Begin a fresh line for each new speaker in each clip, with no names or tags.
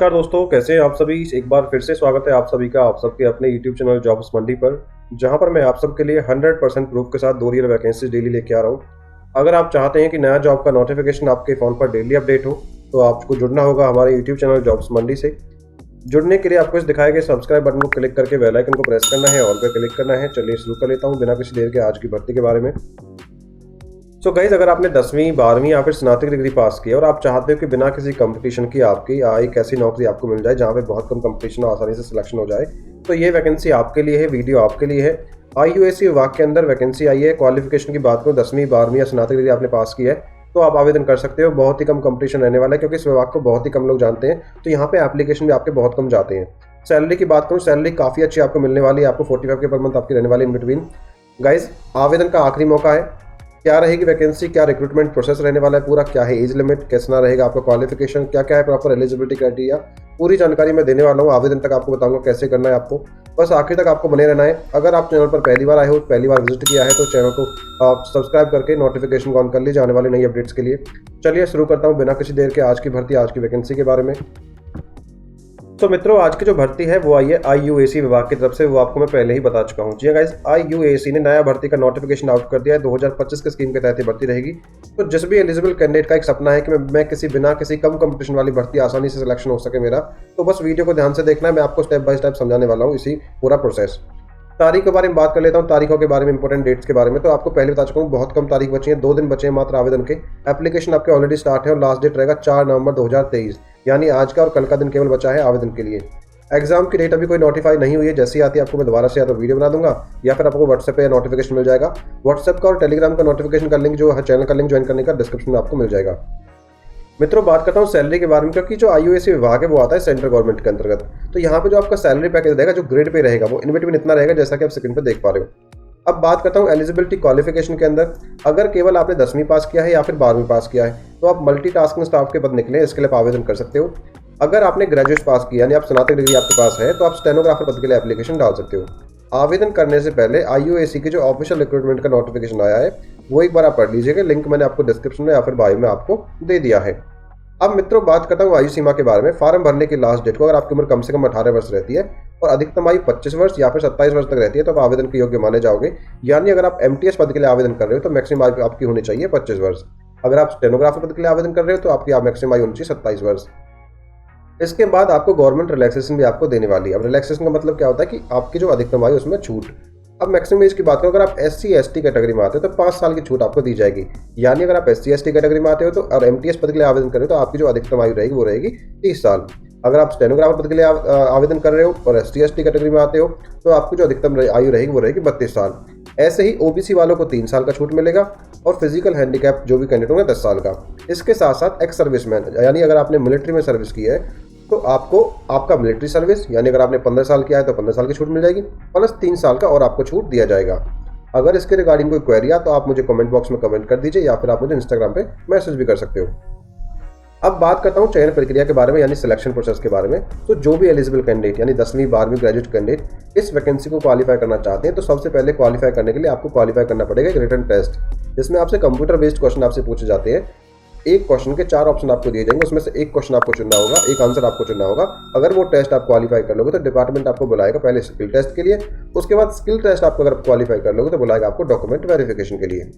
नमस्कार दोस्तों, कैसे हैं आप सभी। एक बार फिर से स्वागत है आप सभी का आप सबके अपने यूट्यूब चैनल जॉब्स मंडी पर, जहां पर मैं आप सबके लिए 100% प्रूफ के साथ 2 रियल वैकेंसीज डेली लेके आ रहा हूं। अगर आप चाहते हैं कि नया जॉब का नोटिफिकेशन आपके फ़ोन पर डेली अपडेट हो, तो आपको जुड़ना होगा हमारे यूट्यूब चैनल जॉब्स मंडी से। जुड़ने के लिए आपको इस दिखाए गए सब्सक्राइब बटन को क्लिक करके बेल आइकन को प्रेस करना है, ऑल पर क्लिक करना है। चलिए शुरू कर लेता हूँ बिना किसी देर के आज की भर्ती के बारे में। गाइज, अगर आपने 10वीं 12वीं या फिर स्नातक डिग्री पास की और आप चाहते हो कि बिना किसी कंपटीशन की आपकी एक ऐसी नौकरी आपको मिल जाए जहां पे बहुत कम कंपटीशन और आसानी से सिलेक्शन हो जाए, तो ये वैकेंसी आपके लिए है, वीडियो आपके लिए है। IUAC विभाग के अंदर वैकेंसी आई है। क्वालिफिकेशन की बात करूँ, 10वीं 12वीं या स्नातक डिग्री आपने पास की है तो आप आवेदन कर सकते हो। बहुत ही कम कंपटीशन रहने वाला है क्योंकि इस विभाग को बहुत ही कम लोग जानते हैं, तो यहाँ पे एप्लीकेशन भी आपके बहुत कम जाते हैं। सैलरी की बात करूँ, सैलरी काफ़ी अच्छी आपको मिलने वाली है। आपको 45 के पर मंथ आपकी रहने वाली इन बिटवीन। गाइज, आवेदन का आखिरी मौका है। क्या रहेगी वैकेंसी, क्या रिक्रूटमेंट प्रोसेस रहने वाला है पूरा, क्या है एज लिमिट, कैसा रहेगा आपका क्वालिफिकेशन, क्या क्या है प्रॉपर एलिजिबिलिटी क्राइटेरिया, पूरी जानकारी मैं देने वाला हूँ। आवेदन तक आपको बताऊंगा कैसे करना है आपको। बस आखिर तक आपको बने रहना है। अगर आप चैनल पर पहली बार आए हो, पहली बार विजिट किया है, तो चैनल को आप सब्सक्राइब करके नोटिफिकेशन को ऑन कर लीजिए आने वाले नई अपडेट्स के लिए। चलिए शुरू करता हूँ बिना किसी देर के आज की भर्ती, आज की वैकेंसी के बारे में। मित्रों, आज की जो भर्ती है वो आई है IUAC विभाग की तरफ से, वो आपको मैं पहले ही बता चुका हूँ। जी गाइस, IUAC ने नया भर्ती का नोटिफिकेशन आउट कर दिया है। 2025 के स्कीम के तहत ये भर्ती रहेगी। तो जिस भी एलिजिबल कैंडिडेट का एक सपना है कि मैं बिना किसी कम कंपटीशन वाली भर्ती आसानी से सिलेक्शन हो सके मेरा, तो बस वीडियो को ध्यान से देखना है। मैं आपको स्टेप बाय स्टेप समझाने वाला हूँ इसी पूरा प्रोसेस। तारीख के बारे में बात कर लेता हूँ, तारीखों के बारे में, इंपॉर्टेंट डेट्स के बारे में। तो आपको पहले बता चुका हूँ, बहुत कम तारीख बची है, 2 दिन बचे हैं मात्र आवेदन के। एप्लीकेशन आपके ऑलरेडी स्टार्ट है और लास्ट डेट रहेगा 4 नवंबर 2023, यानी आज का और कल का दिन केवल बचा है आवेदन के लिए। एग्जाम की डेट अभी कोई नोटिफाई नहीं हुई है। जैसी आती है आपको मैं दोबारा से या तो वीडियो बना दूंगा या फिर आपको व्हाट्सएप पे नोटिफिकेशन मिल जाएगा। व्हाट्सएप का और टेलीग्राम का नोटिफिकेशन का लिंक, जो चैनल का लिंक ज्वाइन करने का डिस्क्रिप्शन में आपको मिल जाएगा। मित्रों, बात करता हूँ सैलरी के बारे में, क्योंकि जो IUAC विभाग है वो आता है सेंट्रल गवर्नमेंट के अंतर्गत। तो यहाँ पे जो आपका सैलरी पैकेज रहेगा, जो ग्रेड पे रहेगा, वो इन बिटवीन इतना रहेगा जैसा कि आप स्क्रीन पे देख पा रहे हो। अब बात करता हूँ एलिजिबिलिटी क्वालिफिकेशन के अंदर। अगर केवल आपने 10वीं पास किया है या फिर 12वीं पास किया है तो आप मल्टीटास्किंग स्टाफ के पद निकले, इसके लिए आप आवेदन कर सकते हो। अगर आपने ग्रेजुएट पास किया यानी आप स्नातक डिग्री आपके पास है, तो आप स्टेनोग्राफर पद के लिए एप्लीकेशन डाल सकते हो। आवेदन करने से पहले IUAC की जो ऑफिशियल रिक्रूटमेंट का नोटिफिकेशन आया है वो एक बार आप पढ़ लीजिएगा। लिंक मैंने आपको डिस्क्रिप्शन में या फिर बायो में आपको दे दिया है। अब मित्रों, बात करता हूँ आयु सीमा के बारे में। फॉर्म भरने की लास्ट डेट को, अगर आपकी उम्र कम से कम 18 वर्ष रहती है और अधिकतम आयु 25 वर्ष या फिर 27 वर्ष तक रहती है, तो आप आवेदन के योग्य माने जाओगे। यानी अगर आप MTS पद के लिए आवेदन कर रहे हो तो मैक्सिमम आयु आपकी होनी चाहिए 25 वर्ष। अगर आप स्टेनोग्राफर पद के लिए आवेदन कर रहे हो तो आपकी मैक्सिमम आयु होनी चाहिए 27 वर्ष। इसके बाद आपको गवर्नमेंट रिलैक्सेशन भी आपको देने वाली है। अब रिलैक्सेशन का मतलब क्या होता है कि आपकी जो अधिकतम आयु उसमें छूट। अब मैक्सिमम एज की बात करो, अगर आप SC/ST कैटेगरी में आते हो तो 5 साल की छूट आपको दी जाएगी। यानी अगर आप SC/ST कैटेगरी में आते हो तो और MTS पद के लिए आवेदन कर रहे हो तो आपकी जो अधिकतम आयु रहेगी वो रहेगी 30 साल। अगर आप स्टेनोग्राफर पद के लिए आवेदन कर रहे हो और SC/ST कैटेगरी में आते हो तो आपकी जो अधिकतम आयु रहेगी वो रहेगी 32 साल। ऐसे ही OBC वालों को 3 साल का छूट मिलेगा और फिजिकल हैंडीकैप जो भी कैंडिडेट होंगे 10 साल का। इसके साथ साथ एक्स सर्विसमैन, यानी अगर आपने मिलिट्री में सर्विस की है तो आपको आपका मिलिट्री सर्विस, यानी अगर आपने 15 साल किया है तो 15 साल की छूट मिल जाएगी, प्लस 3 साल का और आपको छूट दिया जाएगा। अगर इसके रिगार्डिंग कोई क्वेरी है तो आप मुझे कमेंट बॉक्स में कमेंट कर दीजिए या फिर आप मुझे इंस्टाग्राम पे मैसेज भी कर सकते हो। अब बात करता हूँ चयन प्रक्रिया के बारे में, यानी सिलेक्शन प्रोसेस के बारे में। तो जो भी एलिजिबल कैंडिडेट यानी 10वीं 12वीं ग्रेजुएट कैंडिडेट इस वैकेंसी को क्वालिफाई करना चाहते हैं, तो सबसे पहले क्वालिफाई करने के लिए आपको क्वालिफाई करना पड़ेगा एक रिटन टेस्ट, जिसमें आपसे कंप्यूटर बेस्ड क्वेश्चन आपसे पूछे जाते हैं। एक क्वेश्चन के 4 ऑप्शन आपको दिए जाएंगे, उसमें से एक क्वेश्चन आपको चुनना होगा, एक आंसर आपको चुनना होगा। अगर वो टेस्ट आप क्वालिफाई कर लोगे तो डिपार्टमेंट आपको बुलाएगा पहले स्किल टेस्ट के लिए, उसके बाद स्किल टेस्ट आपको अगर क्वालिफाई कर लोगे तो बुलाएगा आपको डॉक्यूमेंट वेरिफिकेशन के लिए।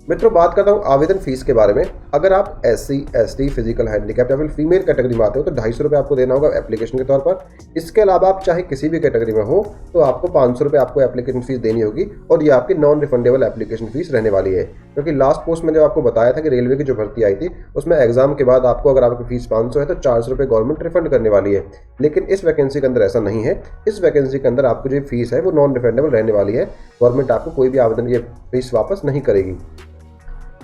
मित्रों, बात करता हूँ आवेदन फीस के बारे में। अगर आप SC/ST फिजिकल हैंडीकैप या फिर फीमेल कैटेगरी में आते हो तो 250 रुपये आपको देना होगा एप्लीकेशन के तौर पर। इसके अलावा आप चाहे किसी भी कैटेगरी में हो तो आपको 500 रुपये आपको एप्लीकेशन फीस देनी होगी और ये आपकी नॉन रिफंडेबल एप्लीकेशन फीस रहने वाली है। क्योंकि लास्ट पोस्ट में जब आपको बताया था कि रेलवे की जो भर्ती आई थी उसमें एग्जाम के बाद आपको अगर आपकी फीस 500 है तो 400 रुपये गवर्नमेंट रिफंड करने वाली है, लेकिन इस वैकेंसी के अंदर ऐसा नहीं है। इस वैकेंसी के अंदर आपकी जो फीस है वो नॉन रिफंडेबल रहने वाली है। गवर्नमेंट आपको कोई भी आवेदन की फीस वापस नहीं करेगी।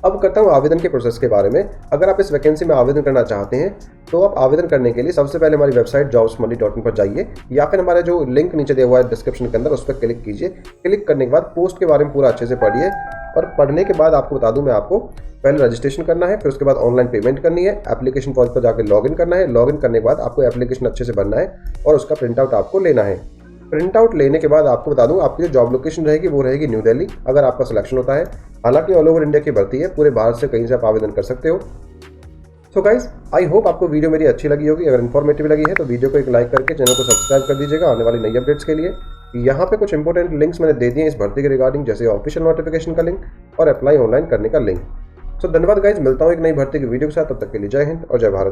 अब करता हूँ आवेदन के प्रोसेस के बारे में। अगर आप इस वैकेंसी में आवेदन करना चाहते हैं तो आप आवेदन करने के लिए सबसे पहले हमारी वेबसाइट jobsmoney.in पर जाइए या फिर हमारा जो लिंक नीचे दिया हुआ है डिस्क्रिप्शन के अंदर उस पर क्लिक कीजिए। क्लिक करने के बाद पोस्ट के बारे में पूरा अच्छे से पढ़िए और पढ़ने के बाद आपको बता दूं मैं, आपको पहले रजिस्ट्रेशन करना है, फिर उसके बाद ऑनलाइन पेमेंट करनी है, एप्लीकेशन फॉर्म पर जाकर लॉगिन करना है। लॉगिन करने के बाद आपको एप्लीकेशन अच्छे से भरना है और उसका प्रिंट आउट आपको लेना है। प्रिंट आउट लेने के बाद आपको बता दूं आपकी जो जॉब लोकेशन रहेगी वो रहेगी न्यू दिल्ली, अगर आपका सिलेक्शन होता है। हालांकि ऑल ओवर इंडिया की भर्ती है, पूरे भारत से कहीं से आप आवेदन कर सकते हो। तो गाइस आई होप आपको वीडियो मेरी अच्छी लगी होगी। अगर इन्फॉर्मेटिव लगी है तो वीडियो को एक लाइक करके चैनल को सब्सक्राइब कर दीजिएगा आने वाली नई अपडेट्स के लिए। यहाँ पे कुछ इंपॉर्टेंट लिंक्स मैंने दे दिए इस भर्ती के रिगार्डिंग, जैसे ऑफिशियल नोटिफिकेशन का लिंक और अप्लाई ऑनलाइन करने का लिंक। तो धन्यवाद गाइज, मिलता हूँ एक नई भर्ती की वीडियो के साथ। तब तक के लिए जय हिंद और जय भारत।